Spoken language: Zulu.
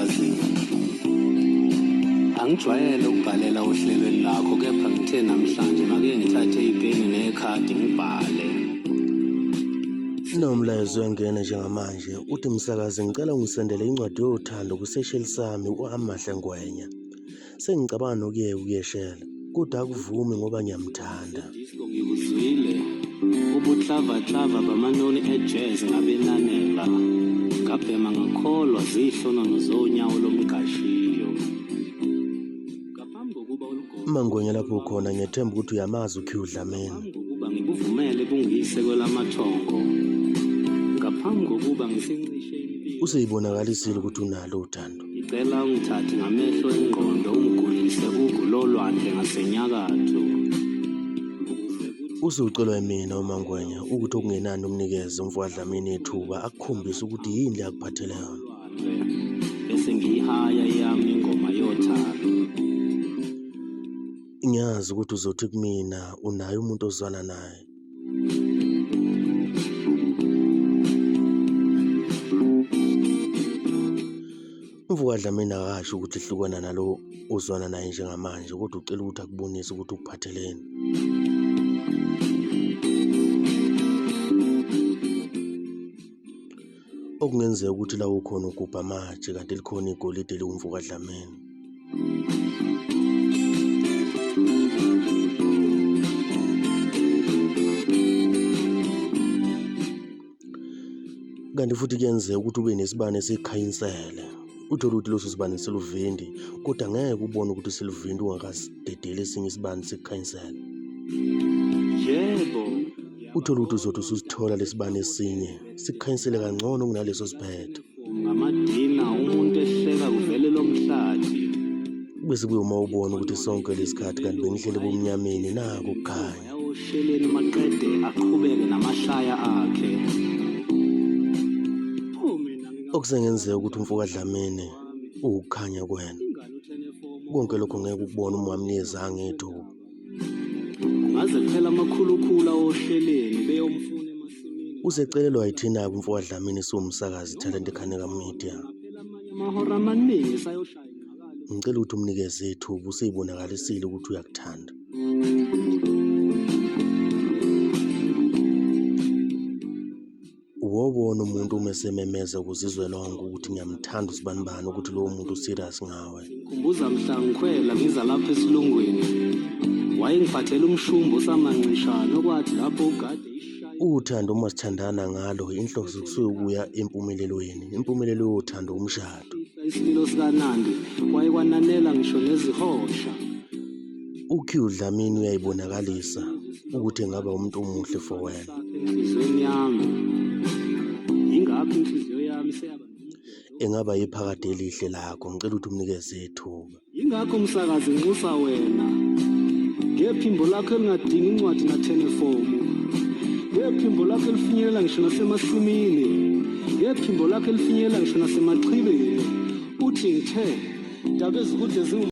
msakazi. Angijwayele ukubhalela ohlelweni lakho, kepha ngithe namhlanje make ngithathe ipeni nekhadi ngibhale. Nomlayezo uyangena njengamanje uthi msakazi ngicela ungisendele incwadi yothando kusesheli sami u-Amahle Ngwenya. Sengicabanga nokuye ukuyeshela kodwa akuvumi ngoba ngiyamthanda. Disco ngikuzwile ubuhlava bamanoni ejazz ngabenanela. Ngabhema ngakholwa zihlono zonyawo lomgashiyo. Ngaphambi kokuba Mangwenya lapho ukhona ngiyethemba ukuthi uyamazi uKhiwu Dlamini. ukuba ngikuvumele bungiyise kwelamathongo. Ngaphambi kokuba ngisincishe impilo. Useyibonakalisile ukuthi unalo uthando. Ngicela ungithathe ngamehlo engqondo ungigulise ugulolwandle ngasenyakatho. Usucelwa yimina uMangwenya ukuthi okungenani umnikeze umfowabo Dlamini ithuba akukhombise ukuthi yini le akuphathele yona. Bese ngiyihaya yami ingoma yothando. Ngiyazi ukuthi uzothi kumina unaye umuntu ozwana naye. Umfowabo Dlamini akasho ukuthi ihlukana nalo uzwana naye njengamanje kodwa ucela ukuthi akubonise ukuthi ukuphatheleni. Okungenzeka ukuthi la ukhona ugubha amatshe kanti likhona igolide liwumfowabo Dlamini. Kanti futhi kuyenzeka ukuthi ube nesibane esikhanyisele. Uthole ukuthi leso sibane siluvindi kodwa ngeke ubone ukuthi siluvindi ungakasidedeli esinye isibane sikhanyisele. Yebo. Uthole ukuthi uzothi ususithola lesibane esinye sikhanyisele kangcono kunaleso siphethe. Ngamadina umuntu ehleka kuvele lomhlathi. Bese kuyoma ubona ukuthi sonke lesikhathi kanti bengihlele bomnyameni nako ukukhanya. Osheleni maqede aqhubeke namahlaya akhe. Okusengenzeka ukuthi umfowabo Dlamini ukukhanya kwena. Konke lokho ngeke ukubone uma wamniyezanga ithuba. Ngaze kuphela amakhulukhula osheleni beyomfuna emasimini. Usecelelwa yithina-ke umfowabo Dlamini siwumsakazi talent eKhaneka Media. Amahora amaningi sayoshaya ingakala. Ngicela ukuthi umnikeze ithuba useyibonakalisile ukuthi uyakuthanda. Uwobona umuntu umesememeza kuzizwe lonke ukuthi ngiyamthanda usibanibani ukuthi lowo muntu serious ngawe. Ngikhumbuzwa mhla ngikhwela ngiza lapha esilungwini. Wayengiphathela umshumbu samancishana okwathi lapho ugade ishaya. Uthando uma sithandana ngalo inhloso kusuke ukuya empumelelweni. Impumelelo yothando umshado. Isililo sikaNandi wayekwananela ngisho nezihosha. uKhiwu Dlamini uyayibonakalisa ukuthi engaba umuntu omuhle for wena. Enhlizweni yami. Ingakho inhliziyo yami seyaba Engaba yiphakade elihle lakho ngicela ukuthi umnikeze ithuba. ingakho umsakazi nxusa wena. Ngephimbo lakho elingadingi incwadi nathelefomu. Ngephimbo lakho elifinyelela ngisho nasemasimini. Ngephimbo lakho elifinyelela ngisho nasemachibeni. Uthi ngithe ndaba ezikude